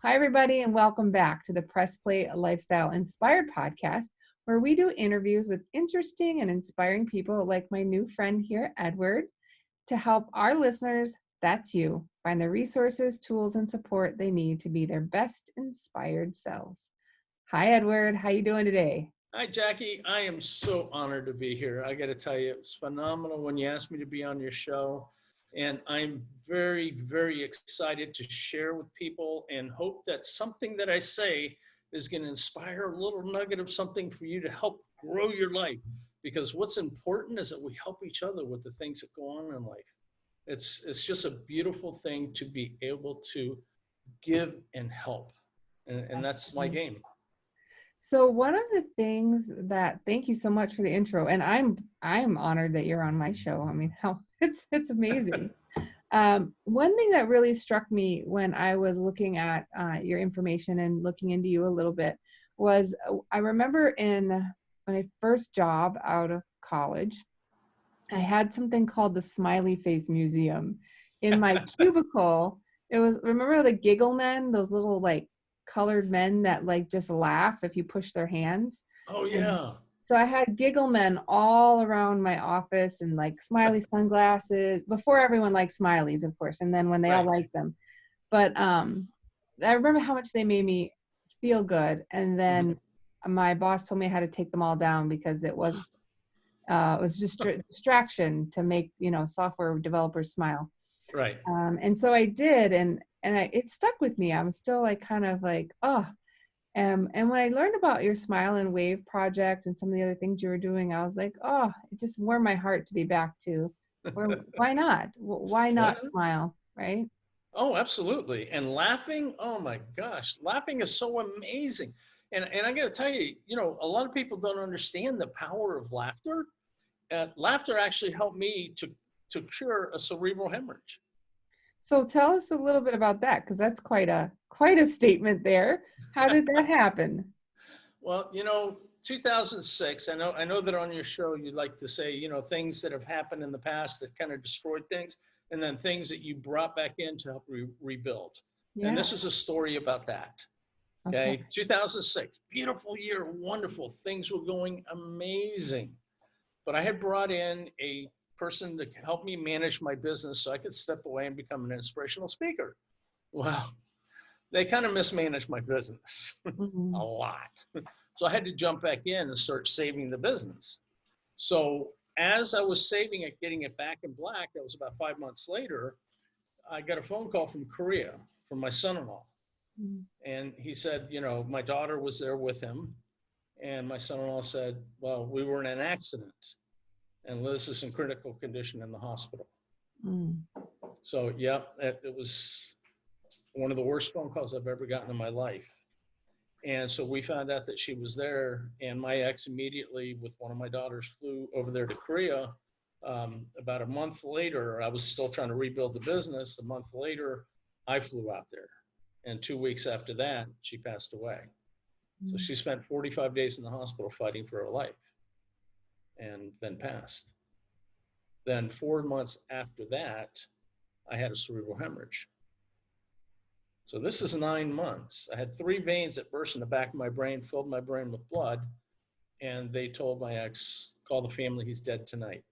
Hi, everybody, and welcome back to the Press Play Lifestyle Inspired podcast, where we do interviews with interesting and inspiring people like my new friend here, Edward, to help our listeners, that's you, find the resources, tools, and support they need to be their best inspired selves. Hi, Edward. How you doing today? Hi, Jackie. I am so honored to be here. I got to tell you, it was phenomenal when you asked me to be on your show. And I'm very, very excited to share with people and hope that something that I say is going to inspire a little nugget of something for you to help grow your life. Because what's important is that we help each other with the things that go on in life. It's just a beautiful thing to be able to give and help. And that's my game. So one of the things that, thank you so much for the intro, and I'm honored that you're on my show. I mean, how it's amazing. One thing that really struck me when I was looking at your information and looking into you a little bit was I remember when my first job out of college, I had something called the Smiley Face Museum in my cubicle. It was, remember the giggle men, those little like colored men that like just laugh if you push their hands? Oh, And yeah. so I had giggle men all around my office and like smiley sunglasses before everyone liked smileys, of course. And then when they all Right. liked them, but I remember how much they made me feel good. And then my boss told me I had to take them all down because it was just distraction to make, software developers smile. Right. And so I did. It stuck with me. I'm still like, kind of like, oh, and when I learned about your Smile and Wave project and some of the other things you were doing, I was like, oh, it just warmed my heart to be back to why not? Why not smile, right? Oh, absolutely. And laughing, oh my gosh, laughing is so amazing. And I got to tell you, a lot of people don't understand the power of laughter. Laughter actually helped me to cure a cerebral hemorrhage. So tell us a little bit about that, because that's quite a statement there. How did that happen? Well, 2006, I know that on your show you like to say, things that have happened in the past that kind of destroyed things, and then things that you brought back in to help rebuild. And Yeah. this is a story about that. Okay. 2006, beautiful year, wonderful. Things were going amazing. But I had brought in a person to help me manage my business so I could step away and become an inspirational speaker. Well, they kind of mismanaged my business a lot. So I had to jump back in and start saving the business. So as I was saving it, getting it back in black, that was about 5 months later, I got a phone call from Korea from my son-in-law. And he said, my daughter was there with him. And my son-in-law said, well, we were in an accident and Liz is in critical condition in the hospital. So, yeah, it was one of the worst phone calls I've ever gotten in my life. And so we found out that she was there, and my ex immediately with one of my daughters flew over there to Korea. About a month later, I was still trying to rebuild the business. A month later, I flew out there. And 2 weeks after that, she passed away. So she spent 45 days in the hospital fighting for her life and then passed. Then 4 months after that, I had a cerebral hemorrhage. So this is 9 months. I had 3 veins that burst in the back of my brain, filled my brain with blood. And they told my ex, call the family, he's dead tonight.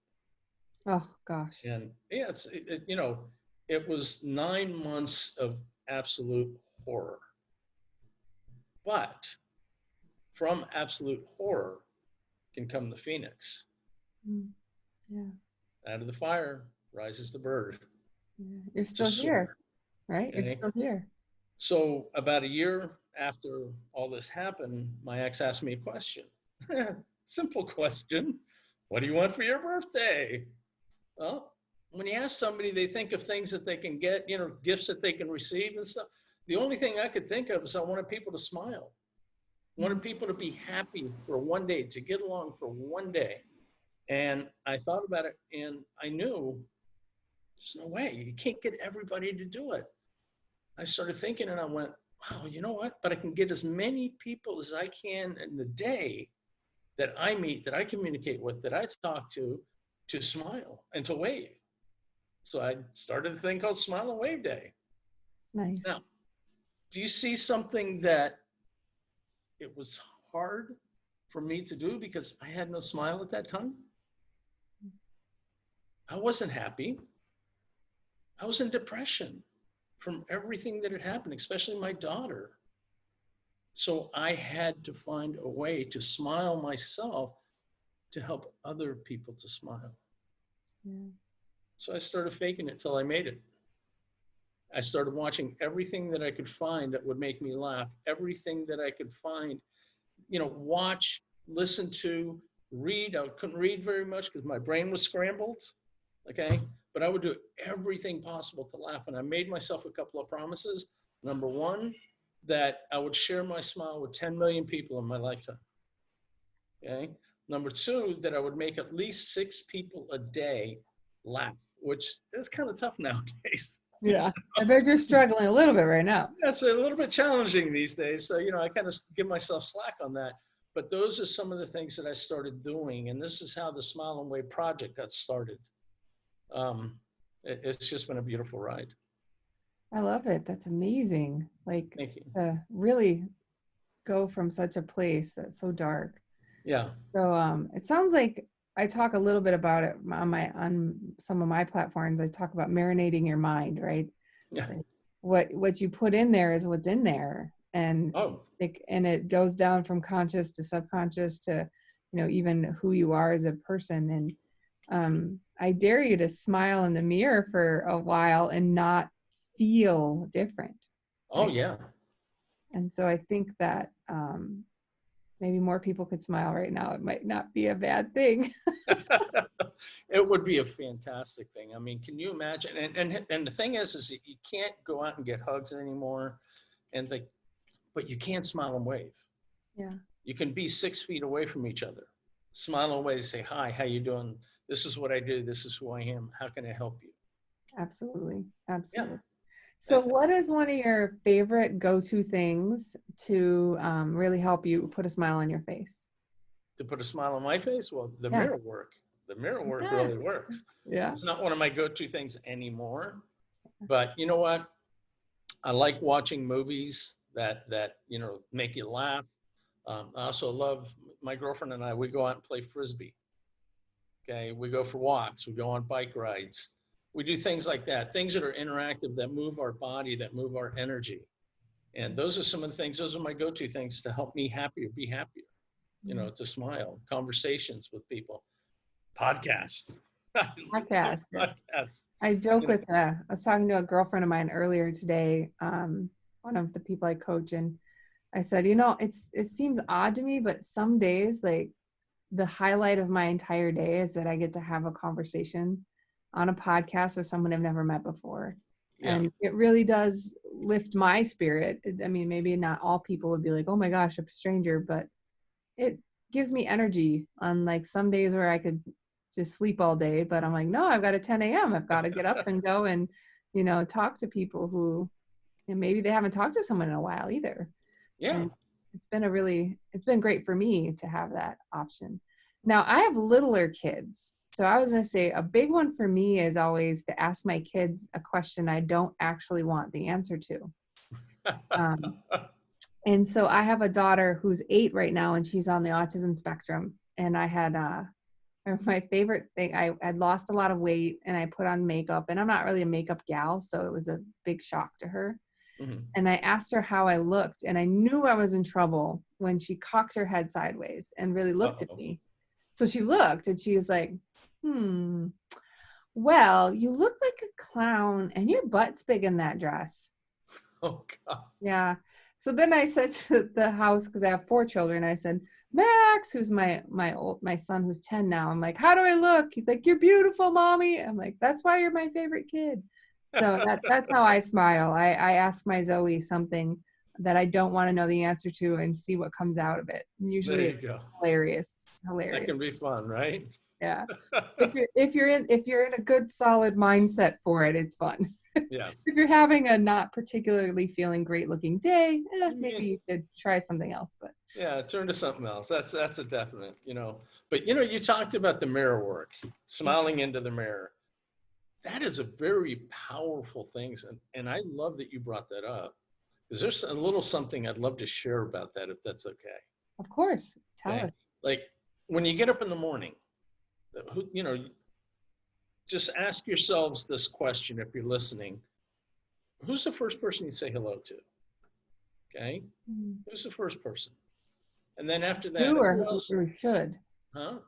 Oh, gosh. And yeah, it was 9 months of absolute horror. But from absolute horror can come the phoenix. Yeah. Out of the fire rises the bird. Yeah. You're still here, right? Okay. You're still here. So about a year after all this happened, my ex asked me a question. Simple question. What do you want for your birthday? Well, when you ask somebody, they think of things that they can get, gifts that they can receive and stuff. The only thing I could think of is I wanted people to smile. I wanted people to be happy for one day, to get along for one day. And I thought about it and I knew there's no way. You can't get everybody to do it. I started thinking and I went, wow, you know what? But I can get as many people as I can in the day that I meet, that I communicate with, that I talk to smile and to wave. So I started a thing called Smile and Wave Day. It's nice. Now, do you see something that it was hard for me to do because I had no smile at that time? I wasn't happy. I was in depression from everything that had happened, especially my daughter. So I had to find a way to smile myself to help other people to smile. Yeah. So I started faking it till I made it. I started watching everything that I could find that would make me laugh, everything that I could find, watch, listen to, read. I couldn't read very much because my brain was scrambled. Okay. But I would do everything possible to laugh. And I made myself a couple of promises. Number one, that I would share my smile with 10 million people in my lifetime. Okay. Number two, that I would make at least 6 people a day laugh, which is kind of tough nowadays. Yeah. I bet you're struggling a little bit right now. That's a little bit challenging these days. So, I kind of give myself slack on that. But those are some of the things that I started doing. And this is how the Smile and Wave project got started. It's just been a beautiful ride. I love it. That's amazing. Like, Thank you. to really go from such a place that's so dark. Yeah. So it sounds like I talk a little bit about it on some of my platforms. I talk about marinating your mind, right? Yeah. What you put in there is what's in there, and it goes down from conscious to subconscious to, even who you are as a person. And I dare you to smile in the mirror for a while and not feel different. Oh, yeah. And so I think that maybe more people could smile right now. It might not be a bad thing. It would be a fantastic thing. I mean, can you imagine? And the thing is that you can't go out and get hugs anymore, but you can smile and wave. Yeah. You can be 6 feet away from each other, smile and wave, say, hi, how you doing? This is what I do. This is who I am. How can I help you? Absolutely. Absolutely. Yeah. So what is one of your favorite go-to things to really help you put a smile on your face? To put a smile on my face? Well, the mirror work. The mirror work really works. Yeah. It's not one of my go-to things anymore. But you know what? I like watching movies that make you laugh. I also love, my girlfriend and I, we go out and play Frisbee. Okay. We go for walks. We go on bike rides. We do things like that, things that are interactive, that move our body, that move our energy. And those are some of the things, those are my go-to things to help me be happier, to smile, conversations with people, podcasts. Podcasts. I joke with, I was talking to a girlfriend of mine earlier today, one of the people I coach, and I said, it seems odd to me, but some days, like, the highlight of my entire day is that I get to have a conversation on a podcast with someone I've never met before. Yeah. And it really does lift my spirit. I mean, maybe not all people would be like, oh my gosh, a stranger, but it gives me energy on, like, some days where I could just sleep all day, but I'm like, no, I've got a 10 a.m. I've got to get up and go and, talk to people who, and maybe they haven't talked to someone in a while either. Yeah. And it's been great for me to have that option. Now, I have littler kids. So I was going to say a big one for me is always to ask my kids a question I don't actually want the answer to. And so I have a daughter who's 8 right now, and she's on the autism spectrum. And I had my favorite thing, I had lost a lot of weight and I put on makeup, and I'm not really a makeup gal, so it was a big shock to her. Mm-hmm. And I asked her how I looked, and I knew I was in trouble when she cocked her head sideways and really looked at me. So she looked and she was like, well, you look like a clown and your butt's big in that dress. Oh, God. Yeah. So then I said to the house, because I have 4 children, I said, Max, who's my son who's 10 now, I'm like, how do I look? He's like, you're beautiful, mommy. I'm like, that's why you're my favorite kid. So that's how I smile. I ask my Zoe something that I don't want to know the answer to and see what comes out of it. And usually it's hilarious. That can be fun, right? Yeah. If you're in a good solid mindset for it, it's fun. Yes. If you're having a not particularly feeling great looking day, maybe you should try something else. But yeah, turn to something else. That's a definite, But you talked about the mirror work, smiling into the mirror. That is a very powerful thing, and I love that you brought that up, Is there a little something I'd love to share about that, if that's okay? Of course. Tell Okay. us. Like when you get up in the morning, just ask yourselves this question if you're listening. Who's the first person you say hello to? Okay. Who's the first person? And then after that, Do or who else? who should? Huh?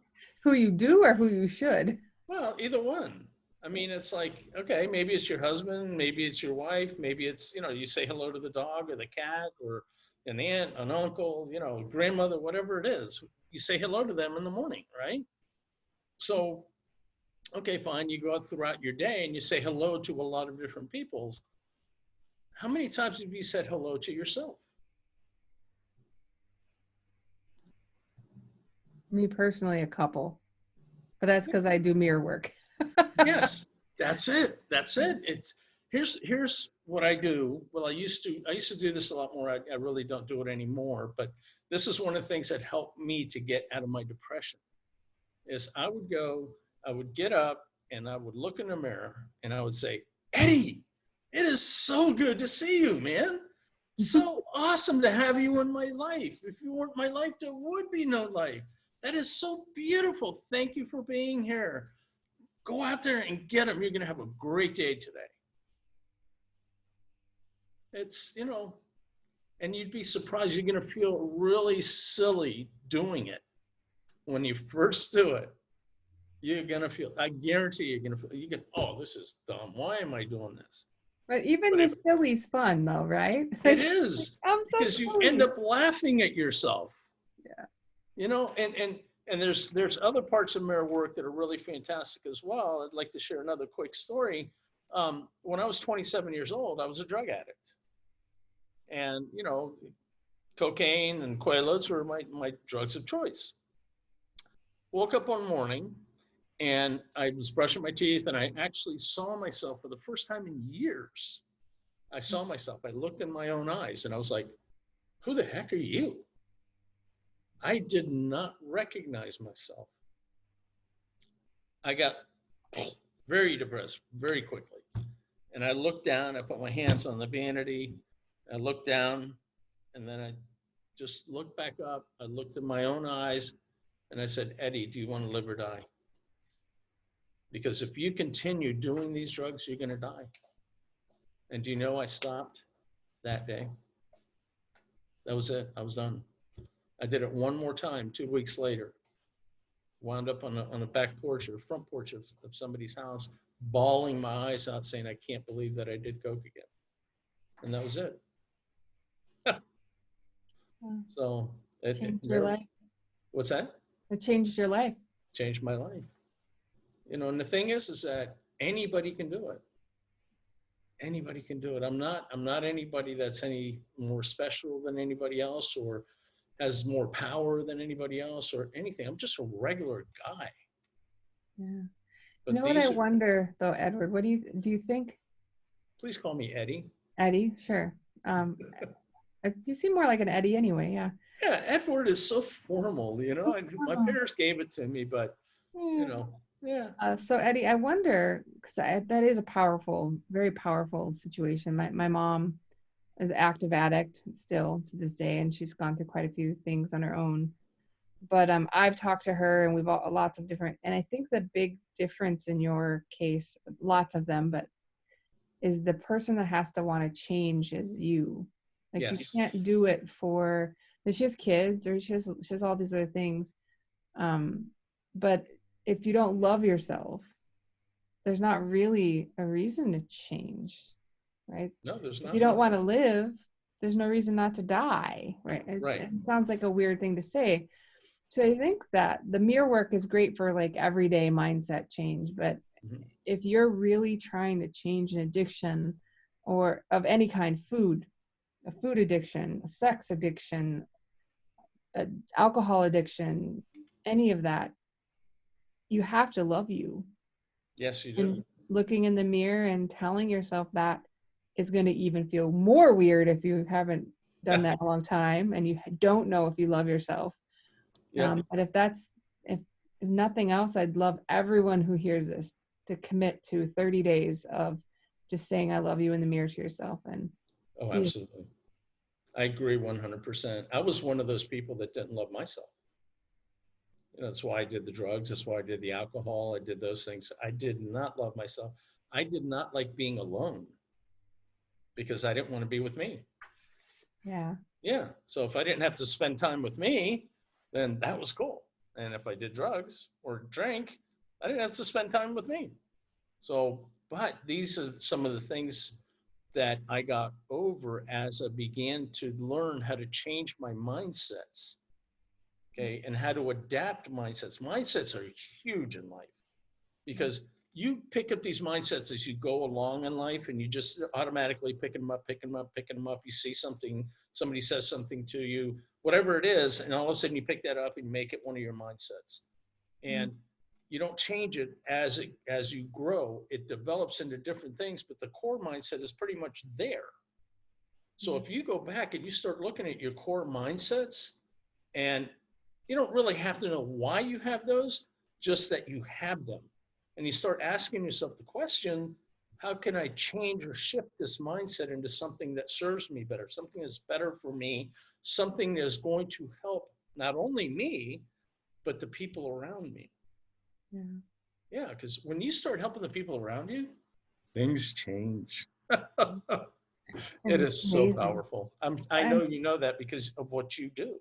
Who you do or who you should? Well, either one. I mean, it's like, okay, maybe it's your husband, maybe it's your wife, maybe it's, you say hello to the dog or the cat or an aunt, an uncle, grandmother, whatever it is. You say hello to them in the morning, right? So, okay, fine. You go out throughout your day and you say hello to a lot of different people. How many times have you said hello to yourself? Me personally, a couple, but that's because I do mirror work. Yes, that's it. That's it. Here's what I do. Well, I used to do this a lot more. I really don't do it anymore, but this is one of the things that helped me to get out of my depression is I would get up and I would look in the mirror and I would say, Eddy, it is so good to see you, man. So awesome to have you in my life. If you weren't my life, there would be no life. That is so beautiful. Thank you for being here. Go out there and get them. You're going to have a great day today. It's, and you'd be surprised. You're going to feel really silly doing it. When you first do it, you're going to feel, I guarantee you're going to feel, oh, this is dumb. Why am I doing this? But even the silly's fun though, right? It is. I'm so because silly. You end up laughing at yourself. Yeah. And there's other parts of mirror work that are really fantastic as well. I'd like to share another quick story. When I was 27 years old, I was a drug addict. And, cocaine and quaaludes were my drugs of choice. Woke up one morning and I was brushing my teeth and I actually saw myself for the first time in years. I saw myself. I looked in my own eyes and I was like, who the heck are you? I did not recognize myself. I got very depressed very quickly. And I looked down, I put my hands on the vanity, I looked down, and then I just looked back up. I looked in my own eyes and I said, Eddy, do you want to live or die? Because if you continue doing these drugs, you're going to die. And do you know I stopped that day? That was it. I was done. I did it one more time 2 weeks later. Wound up on a back porch or front porch of somebody's house, bawling my eyes out, saying, I can't believe that I did coke again. And that was it. So it changed your life. What's that? It changed your life. Changed my life. And the thing is that anybody can do it. Anybody can do it. I'm not anybody that's any more special than anybody else or has more power than anybody else or anything. I'm just a regular guy. Yeah. But what I wonder though, Edward, what do you think? Please call me Eddy. Eddy, sure. You seem more like an Eddy anyway, yeah. Yeah, Edward is so formal, my parents gave it to me, but yeah. So Eddy, I wonder, because that is a powerful, very powerful situation. My mom is an active addict still to this day, and she's gone through quite a few things on her own. But I've talked to her, and we've all lots of different. And I think the big difference in your case, lots of them, but is the person that has to want to change is you. Like yes. You can't do it for. She has kids, or she has all these other things. But if you don't love yourself, there's not really a reason to change, right? No, there's not. If you don't want to live, there's no reason not to die, right? It sounds like a weird thing to say. So I think that the mirror work is great for like everyday mindset change, but if you're really trying to change an addiction or of any kind, a food addiction, a sex addiction, alcohol addiction, any of that, you have to love you. Yes, you do. And looking in the mirror and telling yourself that is going to even feel more weird if you haven't done that in a long time and you don't know if you love yourself. Yeah. But if nothing else, I'd love everyone who hears this to commit to 30 days of just saying I love you in the mirror to yourself and absolutely. I agree 100%. I was one of those people that didn't love myself. That's why I did the drugs. That's why I did the alcohol. I did those things. I did not love myself. I did not like being alone because I didn't want to be with me. Yeah. Yeah. So if I didn't have to spend time with me, then that was cool. And if I did drugs or drink, I didn't have to spend time with me. So, but these are some of the things that I got over as I began to learn how to change my mindsets. Okay. And how to adapt mindsets. Mindsets are huge in life because you pick up these mindsets as you go along in life and you just automatically pick them up, picking them up, picking them up. You see something, somebody says something to you, whatever it is, and all of a sudden you pick that up and make it one of your mindsets. And you don't change it as you grow. It develops into different things, but the core mindset is pretty much there. So if you go back and you start looking at your core mindsets, and you don't really have to know why you have those, just that you have them. And you start asking yourself the question, how can I change or shift this mindset into something that serves me better, something that's better for me, something that is going to help not only me, but the people around me. Yeah, because when you start helping the people around you, things change. It is so powerful. I know you know that because of what you do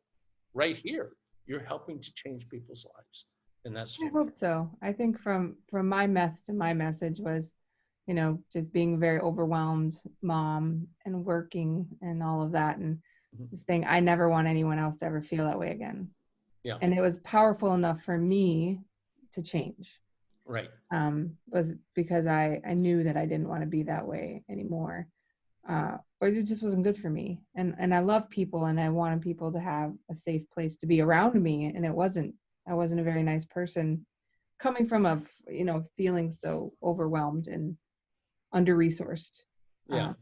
right here. You're helping to change people's lives. And that's I hope so. I think from my mess to my message was, just being a very overwhelmed mom and working and all of that. And this thing, I never want anyone else to ever feel that way again. Yeah. And it was powerful enough for me to change. Right. Was because I knew that I didn't want to be that way anymore. Or it just wasn't good for me. And I love people and I wanted people to have a safe place to be around me. And I wasn't a very nice person coming from feeling so overwhelmed and under-resourced. Yeah.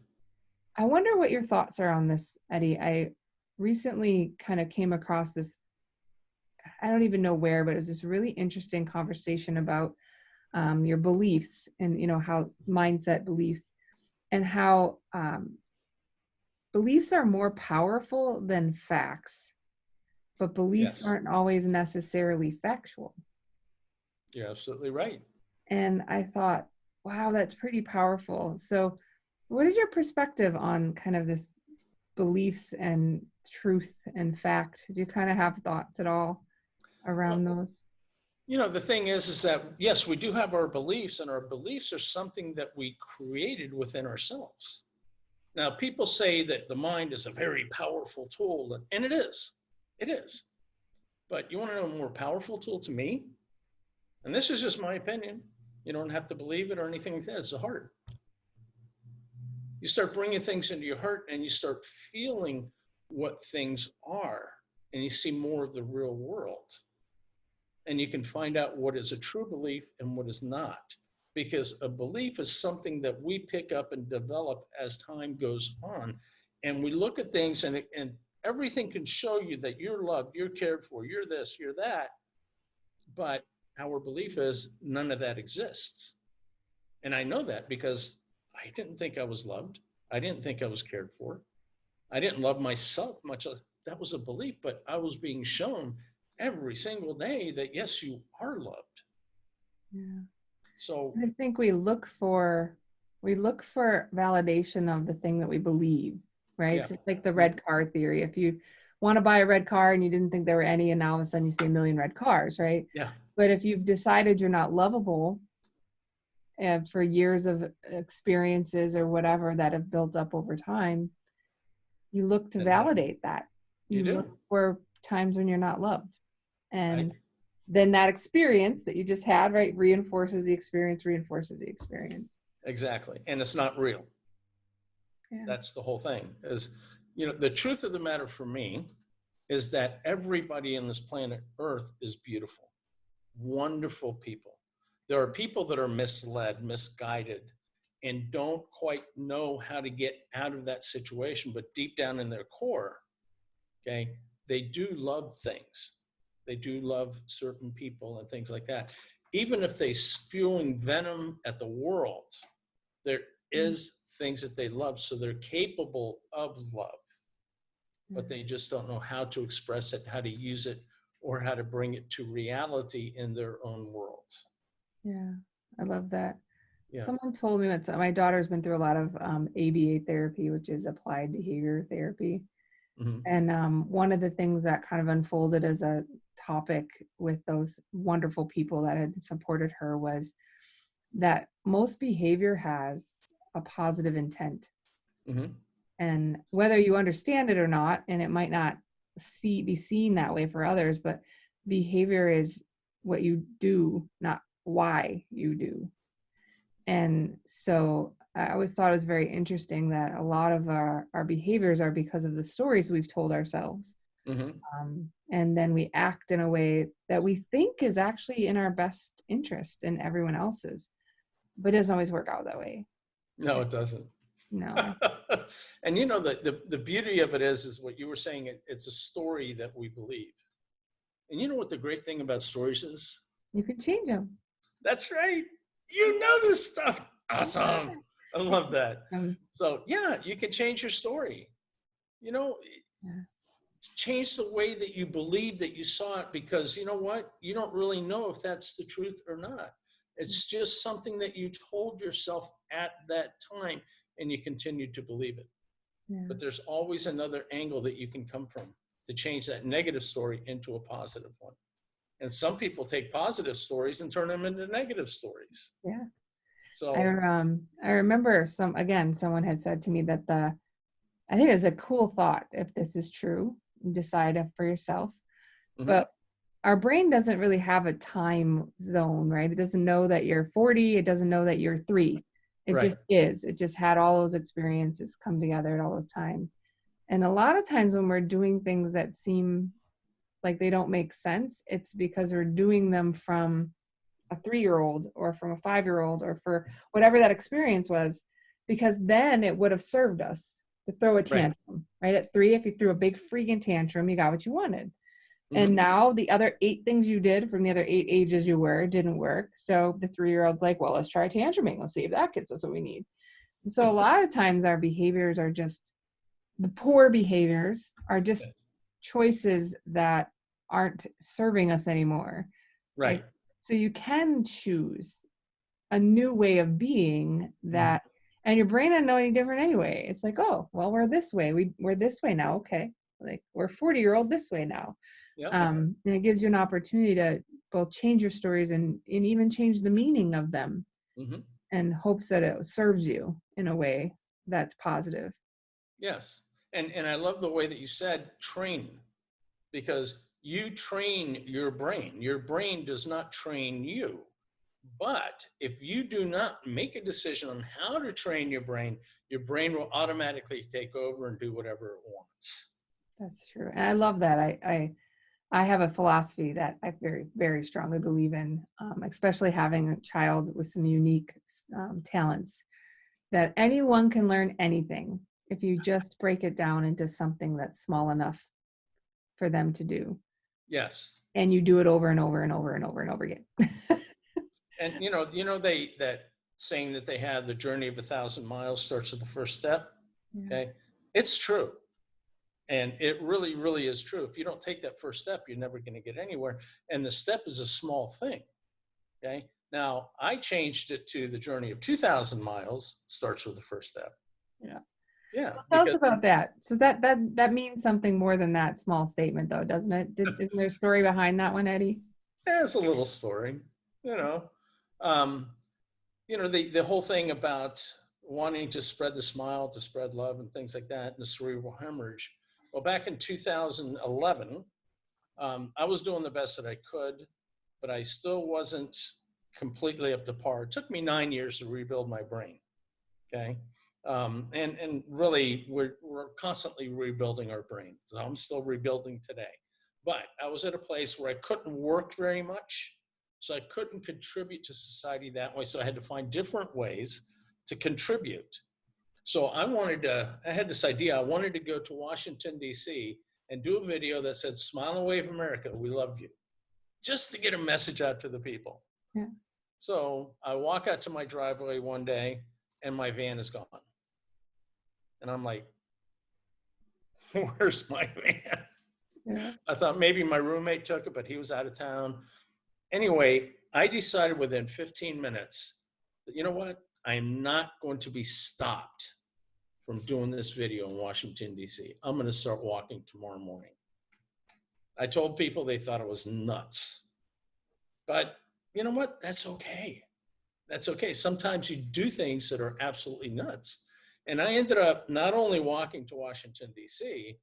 I wonder what your thoughts are on this, Eddy. I recently kind of came across this, I don't even know where, but it was this really interesting conversation about your beliefs and, how mindset beliefs and how beliefs are more powerful than facts, but beliefs aren't always necessarily factual. You're absolutely right. And I thought, wow, that's pretty powerful. So what is your perspective on kind of this beliefs and truth and fact? Do you kind of have thoughts at all around those? The thing is that, yes, we do have our beliefs, and our beliefs are something that we created within ourselves. Now, people say that the mind is a very powerful tool, and it is. It is. But you want to know a more powerful tool to me? And this is just my opinion. You don't have to believe it or anything like that. It's the heart. You start bringing things into your heart and you start feeling what things are, and you see more of the real world. And you can find out what is a true belief and what is not. Because a belief is something that we pick up and develop as time goes on. And we look at things and everything can show you that you're loved, you're cared for, you're this, you're that. But our belief is none of that exists. And I know that because I didn't think I was loved. I didn't think I was cared for. I didn't love myself much. That was a belief, but I was being shown every single day that, yes, you are loved. Yeah. So I think we look for validation of the thing that we believe, right? Yeah. Just like the red car theory. If you want to buy a red car and you didn't think there were any, and now all of a sudden you see a million red cars, right? Yeah. But if you've decided you're not lovable for years of experiences or whatever that have built up over time, you look to validate that. You do. Look for times when you're not loved. And then that experience that you just had, right, reinforces the experience. Exactly. And it's not real. Yeah. That's the whole thing. Is, the truth of the matter for me is that everybody on this planet Earth is beautiful, wonderful people. There are people that are misled, misguided, and don't quite know how to get out of that situation. But deep down in their core, okay, they do love things. They do love certain people and things like that. Even if they spewing venom at the world, there is things that they love. So they're capable of love. but they just don't know how to express it, how to use it, or how to bring it to reality in their own world. Yeah, I love that. Yeah. Someone told me that my daughter's been through a lot of ABA therapy, which is applied behavior therapy. Mm-hmm. And one of the things that kind of unfolded as a topic with those wonderful people that had supported her was that most behavior has a positive intent. Mm-hmm. And whether you understand it or not, and it might not be seen that way for others, but behavior is what you do, not why you do. And so I always thought it was very interesting that a lot of our behaviors are because of the stories we've told ourselves. Mm-hmm. And then we act in a way that we think is actually in our best interest and everyone else's, but it doesn't always work out that way. No, it doesn't. No. And you know, the beauty of it is what you were saying, it's a story that we believe. And you know what the great thing about stories is? You can change them. That's right. You know this stuff. Awesome. I love that. So yeah, you can change your story. You know, Yeah. change the way that you believe that you saw it, because you know what? You don't really know if that's the truth or not. It's just something that you told yourself at that time and you continued to believe it. Yeah. But there's always another angle that you can come from to change that negative story into a positive one. And some people take positive stories and turn them into negative stories. Yeah. So I remember someone had said to me that I think it's a cool thought, if this is true, decide it for yourself. Mhm. But our brain doesn't really have a time zone, right? It doesn't know that you're 40. It doesn't know that you're 3. It Right. just is. It just had all those experiences come together at all those times. And a lot of times when we're doing things that seem like they don't make sense, it's because we're doing them from a 3-year-old or from a 5-year-old or for whatever that experience was, because then it would have served us to throw a tantrum, right? At 3, if you threw a big freaking tantrum, you got what you wanted. And now the other 8 things you did from the other 8 ages you were didn't work. So the 3-year-old's like, well, let's try tantruming. Let's see if that gets us what we need. And so a lot of times our behaviors are just, the poor behaviors are just choices that aren't serving us anymore. Right. So you can choose a new way of being that, and your brain doesn't know any different anyway. It's like, oh, well, we're this way. We're this way now. Okay. Like we're 40-year-old this way now. Yep. And it gives you an opportunity to both change your stories and even change the meaning of them in hopes that it serves you in a way that's positive. Yes. And I love the way that you said train, because you train your brain. Your brain does not train you. But if you do not make a decision on how to train your brain will automatically take over and do whatever it wants. That's true. And I love that. I have a philosophy that I very, very strongly believe in, especially having a child with some unique talents, that anyone can learn anything if you just break it down into something that's small enough for them to do. Yes. And you do it over and over and over and over and over again. And you know, that saying that they have, the journey of 1,000 miles starts with the first step. Yeah. Okay. It's true. And it really, really is true. If you don't take that first step, you're never going to get anywhere. And the step is a small thing. Okay. Now I changed it to the journey of 2,000 miles starts with the first step. Yeah. Yeah. Tell us about that. So that means something more than that small statement, though, doesn't it? Isn't there a story behind that one, Eddie? There's a little story, the whole thing about wanting to spread the smile, to spread love and things like that, and the cerebral hemorrhage. Well, back in 2011, I was doing the best that I could, but I still wasn't completely up to par. It took me 9 years to rebuild my brain. Okay. And really we're constantly rebuilding our brain. So I'm still rebuilding today, but I was at a place where I couldn't work very much. So I couldn't contribute to society that way. So I had to find different ways to contribute. So I had this idea. I wanted to go to Washington, D.C. and do a video that said, "Smile and wave America, we love you," just to get a message out to the people. Yeah. So I walk out to my driveway one day and my van is gone. And I'm like, Where's my van? Yeah. I thought maybe my roommate took it, but he was out of town. Anyway, I decided within 15 minutes that, you know what? I'm not going to be stopped from doing this video in Washington, D.C. I'm going to start walking tomorrow morning. I told people, they thought it was nuts. But you know what? That's okay. That's okay. Sometimes you do things that are absolutely nuts. And I ended up not only walking to Washington, D.C.,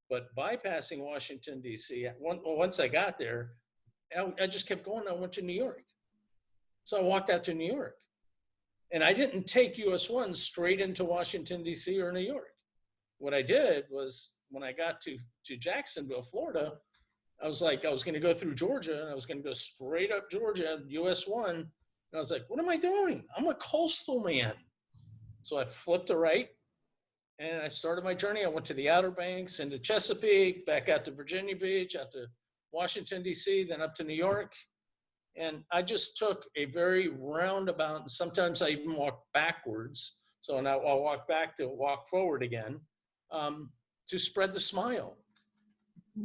but bypassing Washington, D.C. Once I got there, I just kept going. I went to New York. So I walked out to New York. And I didn't take US 1 straight into Washington, D.C. or New York. What I did was when I got to Jacksonville, Florida, I was like, I was going to go through Georgia and I was going to go straight up Georgia, US 1. And I was like, what am I doing? I'm a coastal man. So I flipped to right and I started my journey. I went to the Outer Banks, into Chesapeake, back out to Virginia Beach, out to Washington, D.C., then up to New York. And I just took a very roundabout, and sometimes I even walk backwards. So now I'll walk back to walk forward again, to spread the smile.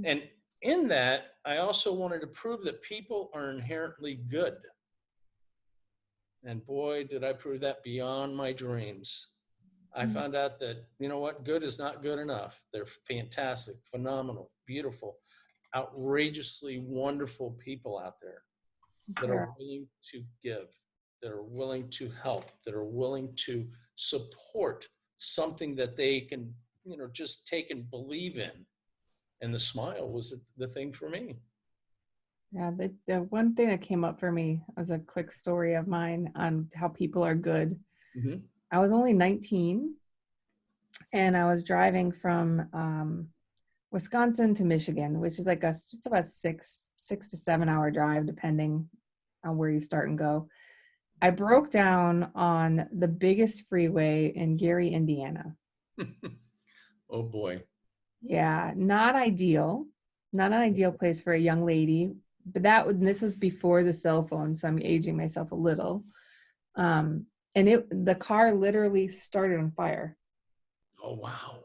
And in that, I also wanted to prove that people are inherently good. And boy, did I prove that beyond my dreams. I found out that, you know what, good is not good enough. They're fantastic, phenomenal, beautiful, outrageously wonderful people out there that are willing to give, that are willing to help, that are willing to support something that they can, just take and believe in. And the smile was the thing for me. Yeah, the one thing that came up for me was a quick story of mine on how people are good. Mm-hmm. I was only 19 and I was driving from Wisconsin to Michigan, which is like it's about 6 to 7 hour drive, depending on where you start and go. I broke down on the biggest freeway in Gary, Indiana. Oh boy. Yeah, not ideal. Not an ideal place for a young lady. But this was before the cell phone, so I'm aging myself a little. And the car literally started on fire. Oh wow.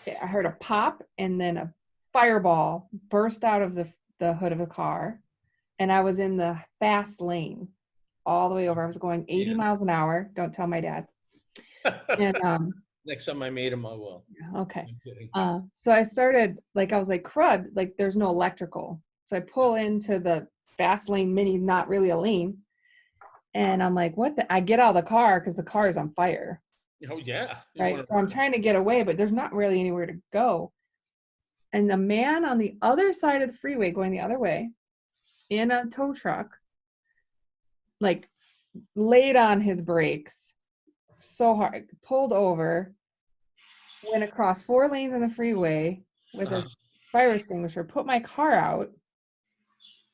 I heard a pop and then a fireball burst out of the hood of the car. And I was in the fast lane all the way over. I was going 80 miles an hour. Don't tell my dad. And next time I meet him, I will. Okay. So I started, I was like, crud, there's no electrical. So I pull into the fast lane mini, not really a lane. And I'm like, I get out of the car because the car is on fire. Oh yeah. Right. So I'm trying to get away, but there's not really anywhere to go. And the man on the other side of the freeway going the other way in a tow truck, laid on his brakes so hard, pulled over, went across 4 lanes on the freeway with a fire extinguisher, put my car out.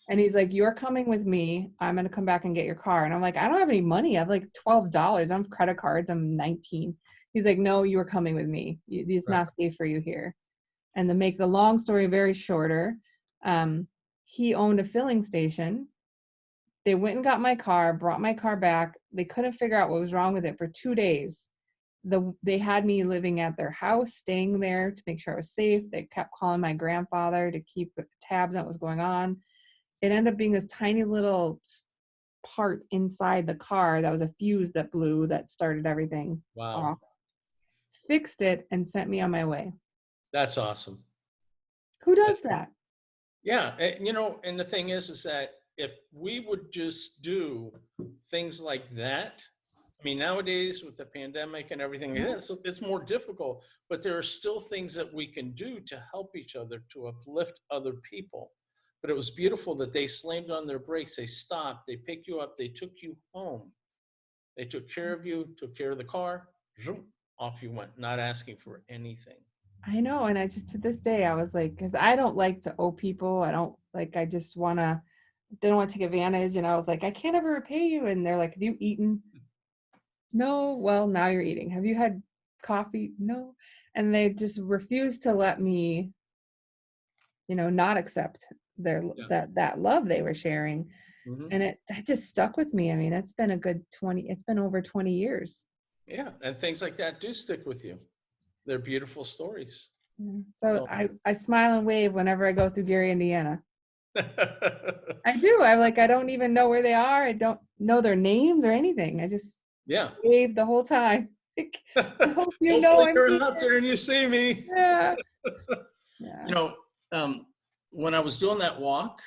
And he's like, you're coming with me. I'm going to come back and get your car. And I'm like, I don't have any money. I have $12. I have credit cards. I'm 19. He's like, no, you are coming with me. It's not safe for you here. And to make the long story very shorter, he owned a filling station. They went and got my car, brought my car back. They couldn't figure out what was wrong with it for 2 days. They had me living at their house, staying there to make sure I was safe. They kept calling my grandfather to keep tabs on what was going on. It ended up being this tiny little part inside the car that was a fuse that blew that started everything off. Fixed it and sent me on my way. That's awesome. Who does that? Yeah. And the thing is that if we would just do things like that, I mean, nowadays with the pandemic and everything, it's more difficult, but there are still things that we can do to help each other, to uplift other people. But it was beautiful that they slammed on their brakes. They stopped, they picked you up, they took you home. They took care of you, took care of the car, off you went, not asking for anything. I know. And I just, to this day, I was like, because I don't like to owe people. I don't I just didn't want to take advantage. And I was like, I can't ever repay you. And they're like, have you eaten? No. Well, now you're eating. Have you had coffee? No. And they just refused to let me, not accept that love they were sharing. Mm-hmm. And that just stuck with me. I mean, it's been over 20 years. Yeah. And things like that do stick with you. They're beautiful stories. Yeah. So So I smile and wave whenever I go through Gary, Indiana. I do. I don't even know where they are. I don't know their names or anything. I just yeah. wave the whole time. I hope you know Hopefully I'm you're here. out there and you see me. Yeah. Yeah. You know, when I was doing that walk,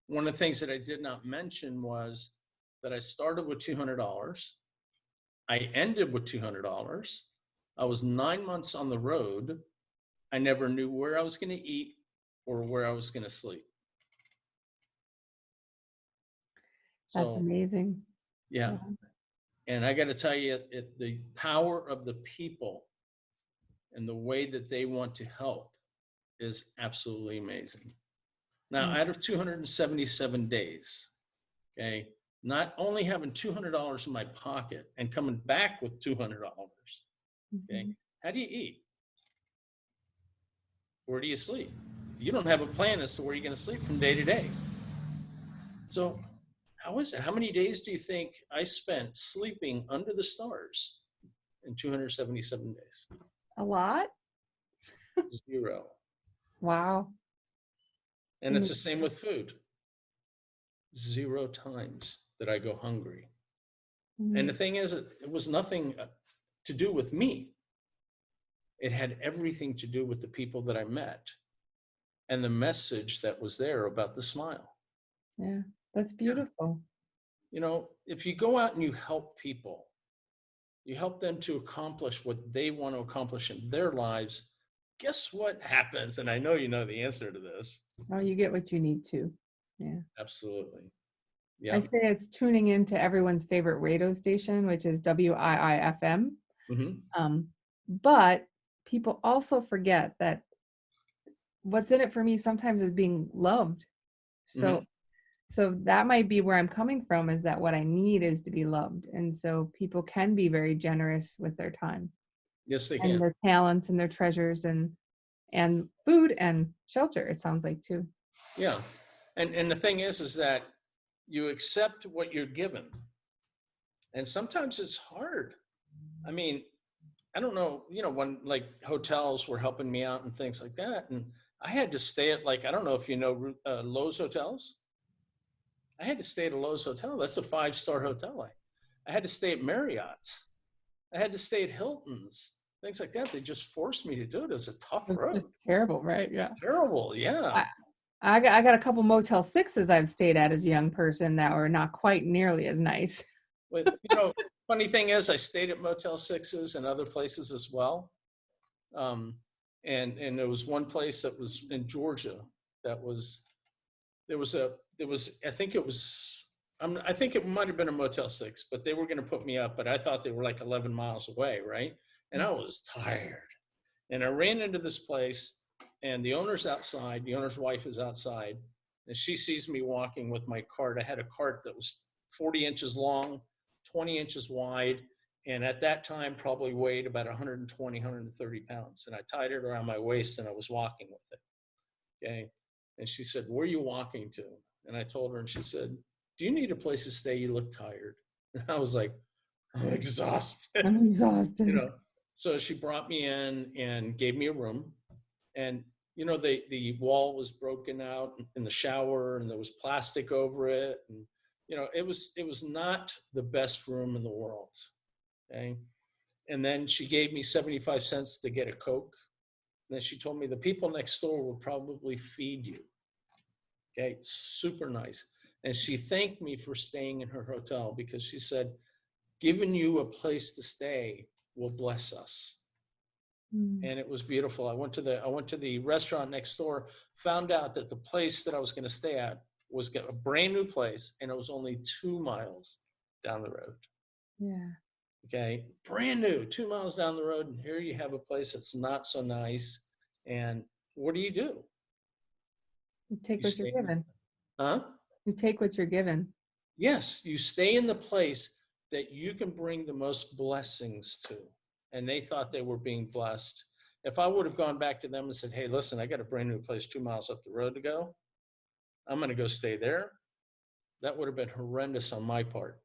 one of the things that I did not mention was that I started with $200. I ended with $200. I was 9 months on the road. I never knew where I was going to eat or where I was going to sleep. That's So, amazing. yeah. Yeah. And I got to tell you, the power of the people and the way that they want to help is absolutely amazing. Now, Yeah. out of 277 days, okay, not only having $200 in my pocket and coming back with $200, okay, Mhm. how do you eat? Where do you sleep? You don't have a plan as to where you're going to sleep from day to day. So, how is it? How many days do you think I spent sleeping under the stars in 277 days? A lot? 0. Wow. And it's the same with food. 0 times that I go hungry. And the Mhm. thing is, it was nothing to do with me. It had everything to do with the people that I met and the message that was there about the smile. Yeah. That's Yeah. beautiful. If you go out and you help people, you help them to accomplish what they want to accomplish in their lives, guess what happens? And I know you know the answer to this. Oh, you get what you need to. Yeah. Absolutely. I Yeah. say it's tuning into everyone's favorite radio station, which is WIIFM. Hmm. But people also forget that what's in it for me sometimes is being loved. So Hmm. so that might be where I'm coming from, is that what I need is to be loved. And so people can be very generous with their time Yes, they and can. their talents and their treasures and food and shelter, it sounds like too. Yeah. And the thing is that you accept what you're given. And sometimes it's hard. I mean, I don't know, when like hotels were helping me out and things like that. And I had to stay at, like, I don't know if you know Lowe's hotels. I had to stay at a Lowe's hotel. That's a 5-star hotel. I had to stay at Marriott's. I had to stay at Hilton's, things like that. They just forced me to do it. It was a tough It's just road. terrible, right? Yeah. Terrible. Yeah. I, I got a couple Motel 6s I've stayed at as a young person that were not quite nearly as nice. But, funny thing is, I stayed at Motel 6s and other places as well. Um, and there was one place that was in Georgia that was I think it was I think it might have been a Motel 6, but they were going to put me up, but I thought they were like 11 miles away, right? And I was tired. And I ran into this place, and the owner's outside, the owner's wife is outside, and she sees me walking with my cart. I had a cart that was 40 inches long, 20 inches wide, and at that time probably weighed about 120, 130 pounds. And I tied it around my waist and I was walking with it. Okay. And she said, "Where are you walking to?" And I told her, and she said, "Do you need a place to stay? You look tired." And I was like, "I'm exhausted." I'm you exhausted. know. So she brought me in and gave me a room. And the wall was broken out in the shower, and there was plastic over it. And it was not the best room in the world. Okay. And then she gave me 75 cents to get a Coke. And then she told me the people next door will probably feed you. Okay, super nice. And she thanked me for staying in her hotel because she said, "Giving you a place to stay will bless us." Mm. And it was beautiful. I went to the restaurant next door, found out that the place that I was going to stay at was a brand new place, and it was only 2 miles down the road. Yeah. Okay, brand new, 2 miles down the road, and here you have a place that's not so nice. And what do? You take You what you're stay, given. huh? You take what you're given. Yes, you stay in the place that you can bring the most blessings to. And they thought they were being blessed. If I would have gone back to them and said, "Hey, listen, I got a brand new place 2 miles up the road to go. I'm going to go stay there," that would have been horrendous on my part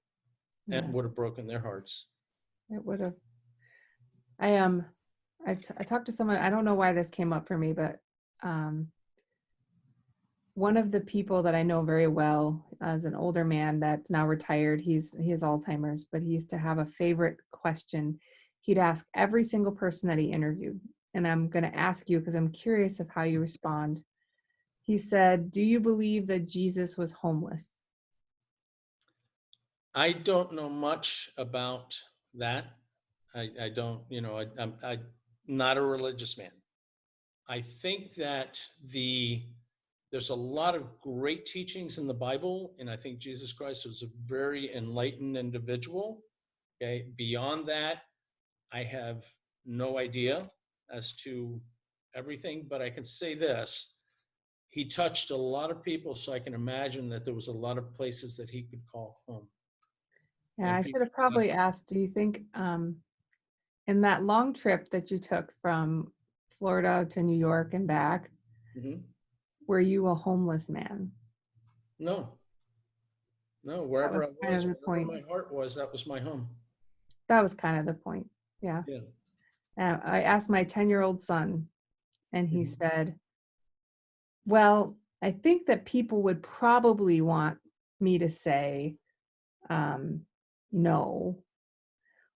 and Yeah, would have broken their hearts. it would have. I I talked to someone, I don't know why this came up for me, but um, one of the people that I know very well as an older man that's now retired, he has Alzheimer's, but he used to have a favorite question he'd ask every single person that he interviewed. And I'm going to ask you because I'm curious of how you respond. He said, "Do you believe that Jesus was homeless?" I don't know much about that. I don't, I'm not a religious man. I think that there's a lot of great teachings in the Bible, and I think Jesus Christ was a very enlightened individual. Okay, beyond that, I have no idea as to everything, but I can say this: he touched a lot of people, so I can imagine that there was a lot of places that he could call home, Yeah, and I people. should have probably asked, do you think in that long trip that you took from Florida to New York and back, Mhm. were you a homeless man? No, no, That was wherever I kind of was, the wherever point. my heart was, that was my home. That was kind of the point. Yeah. Yeah. I asked my 10-year-old son, and he Mhm. said, "Well, I think that people would probably want me to say um, no,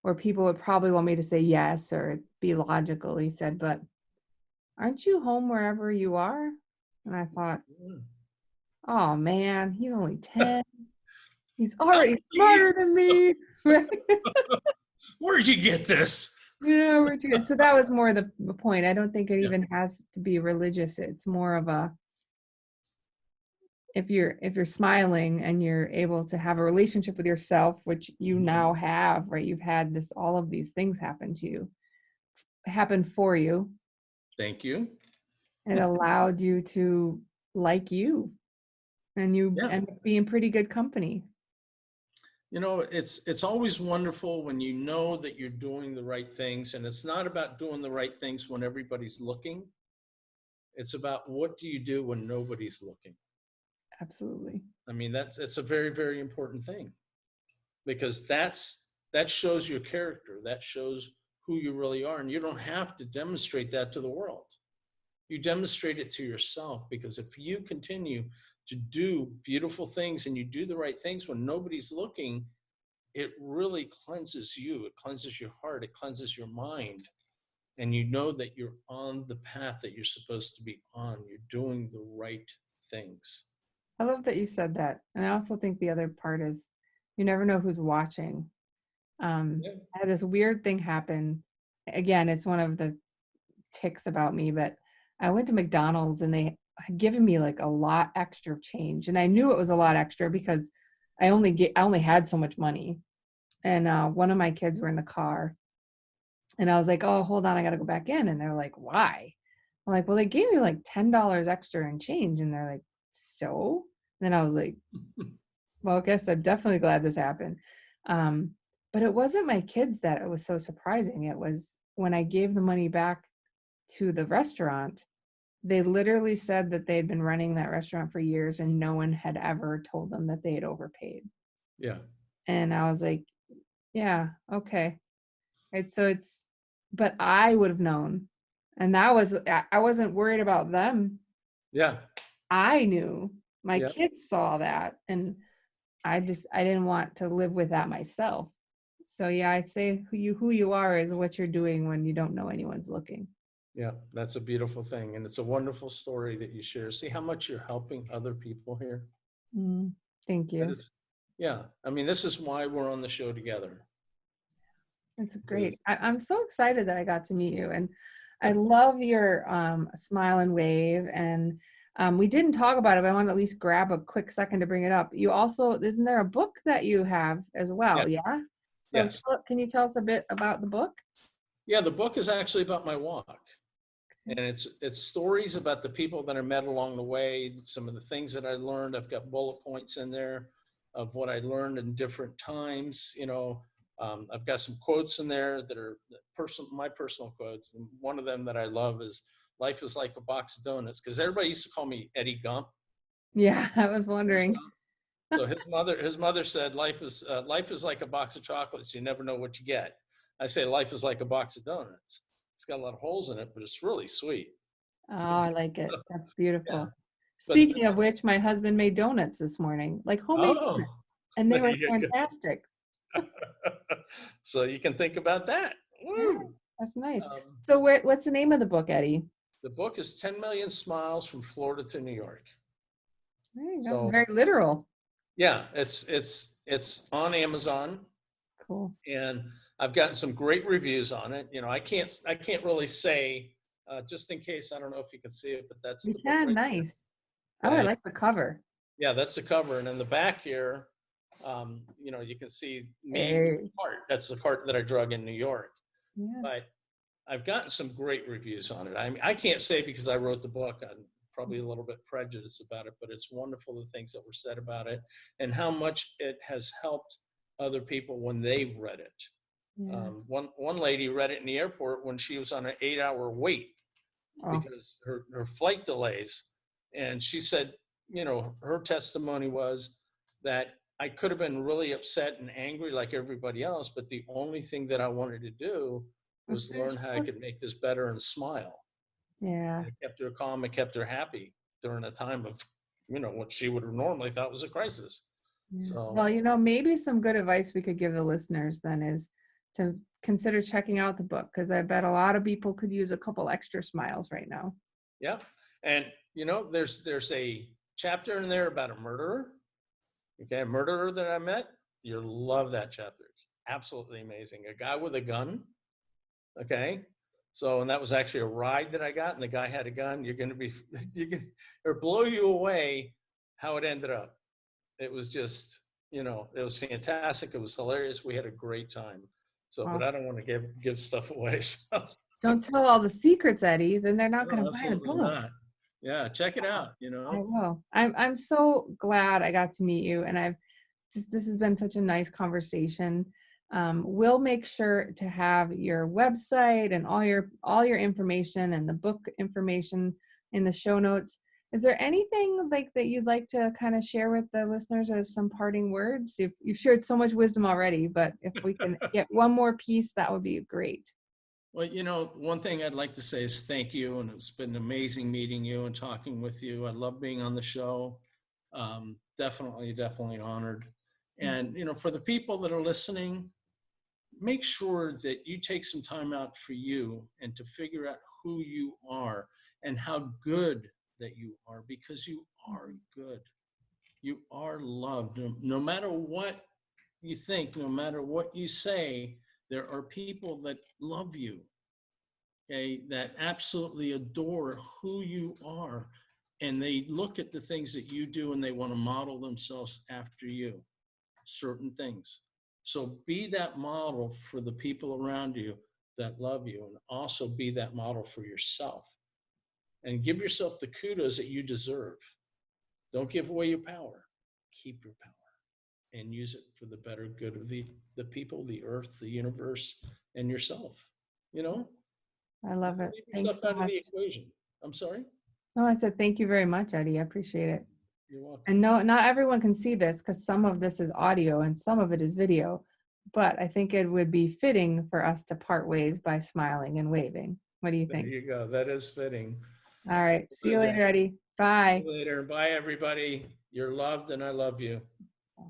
or people would probably want me to say yes or be logical." He said, "But aren't you home wherever you are?" And I thought, Yeah. oh man, he's only How 10. He's old already are you? smarter than me. Right? Where'd you get this? Yeah, where'd you go? So that was more the point. I don't think it Yeah. even has to be religious. It's more of a, if you're smiling and you're able to have a relationship with yourself, which you Mhm. now have, right? You've had all of these things happen for you. Thank you. It allowed you to like you, and you Yeah. end up being pretty good company. It's always wonderful when you know that you're doing the right things, and it's not about doing the right things when everybody's looking. It's about what do you do when nobody's looking. Absolutely. I mean, it's a very, very important thing because that shows your character. That shows who you really are, and you don't have to demonstrate that to the world. You demonstrate it to yourself, because if you continue to do beautiful things and you do the right things when nobody's looking, it really cleanses you. It cleanses your heart. It cleanses your mind. And you know that you're on the path that you're supposed to be on. You're doing the right things. I love that you said that. And I also think the other part is you never know who's watching. Yeah. I had this weird thing happen. Again, it's one of the ticks about me, but I went to McDonald's and they had given me like a lot extra change. And I knew it was a lot extra because I only had so much money. And one of my kids were in the car, and I was like, "Oh, hold on, I got to go back in." And they're like, "Why?" I'm like, "Well, they gave me like $10 extra in change." And they're like, "So?" And then I was like, "Well, I guess I'm definitely glad this happened." Um, but it wasn't my kids that it was so surprising. It was when I gave the money back to the restaurant, they literally said that they'd been running that restaurant for years and no one had ever told them that they had overpaid. Yeah. And I was like, yeah, okay. Right. So but I would have known. And I wasn't worried about them. Yeah. I knew. My Yeah. kids saw that. And I didn't want to live with that myself. So yeah, I say who you are is what you're doing when you don't know anyone's looking. Yeah. That's a beautiful thing. And it's a wonderful story that you share. See how much you're helping other people here? Mm, thank That you. is, yeah. I mean, this is why we're on the show together. It's great. Because, I'm so excited that I got to meet you, and I love your smile and wave. And we didn't talk about it, but I want to at least grab a quick second to bring it up. You also, isn't there a book that you have as yeah. well? Yeah. So Yes. can you tell us a bit about the book? Yeah. The book is actually about my walk. And it's stories about the people that I met along the way, some of the things that I learned. I've got bullet points in there of what I learned in different times. I've got some quotes in there that are my personal quotes. And one of them that I love is "Life is like a box of donuts," because everybody used to call me Eddie Gump. Yeah, I was Forrest wondering. Gump. So his mother said, life is like a box of chocolates. You never know what you get. I say life is like a box of donuts. It's got a lot of holes in it, but it's really sweet. Oh, I like it. That's Yeah. beautiful. But Speaking of which, my husband made donuts this morning, like homemade oh, donuts, and they there were you go. fantastic. So you can think about that. Yeah, Woo! that's nice. Um, So what's the name of the book, Eddy? the book is 10 Million Smiles from Florida to New York. There you go. It's So very literal. yeah, it's on Amazon, Cool. and I've gotten some great reviews on it. You know, I can't really say just in case. I don't know if you can see it, but that's You the book can, right nice. Oh, there. I Okay. like the cover. Yeah, that's the cover, and in the back here, you know, you can see me with Hey, the cart. That's the cart that I drug in New York. yeah. But I've gotten some great reviews on it. I mean, I can't say because I wrote the book. I'm probably a little bit prejudiced about it, but it's wonderful the things that were said about it and how much it has helped other people when they've read it. Yeah. One lady read it in the airport when she was on an 8-hour wait Oh, because her flight delays. And she said, you know, her testimony was that I could have been really upset and angry like everybody else, but the only thing that I wanted to do that's was learn how I could make this better and smile. yeah. And it kept her calm and kept her happy during a time of, you know, what she would have normally thought was a crisis. Yeah. So, Well, maybe some good advice we could give the listeners then is to consider checking out the book because I bet a lot of people could use a couple extra smiles right now. yeah. And, you know, there's a chapter in there about a murderer. Okay. A murderer that I met. You'll love that chapter. It's absolutely amazing. A guy with a gun. Okay. So, and that was actually a ride that I got, and the guy had a gun. You're going to be, you can, or blow you away how it ended up. It was just, you know, it was fantastic. It was hilarious. We had a great time. So, but Well, I don't want to give stuff away. So, don't tell all the secrets, Eddy. Then they're not going no, to buy the absolutely book. not. Yeah, check it out. You I know, will. I'm so glad I got to meet you, and this has been such a nice conversation. We'll make sure to have your website and all your information and the book information in the show notes. Is there anything like that you'd like to kind of share with the listeners as some parting words? You've shared so much wisdom already, but if we can get one more piece, that would be great. well, you know, one thing I'd like to say is thank you, and it's been amazing meeting you and talking with you. I love being on the show. Definitely honored. And you know, for the people that are listening, make sure that you take some time out for you and to figure out who you are and how good that you are, because you are good. You are loved. No matter what you think, no matter what you say, there are people that love you, okay, that absolutely adore who you are. And they look at the things that you do and they want to model themselves after you, certain things. So be that model for the people around you that love you, and also be that model for yourself. And give yourself the kudos that you deserve. Don't give away your power. Keep your power and use it for the better good of the people, the earth, the universe, and yourself. You know, I love it. leave Thanks yourself so out of much. the equation. I'm sorry. No, I said thank you very much, Eddy. I appreciate it. You're welcome. And no, not everyone can see this because some of this is audio and some of it is video. But I think it would be fitting for us to part ways by smiling and waving. What do you There think? you go. That is fitting. All right. See you Good later, day. Eddy. See Bye. you later. Bye, everybody. You're loved, and I love you.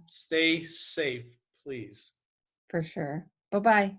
Stay safe, please. For sure. Bye-bye.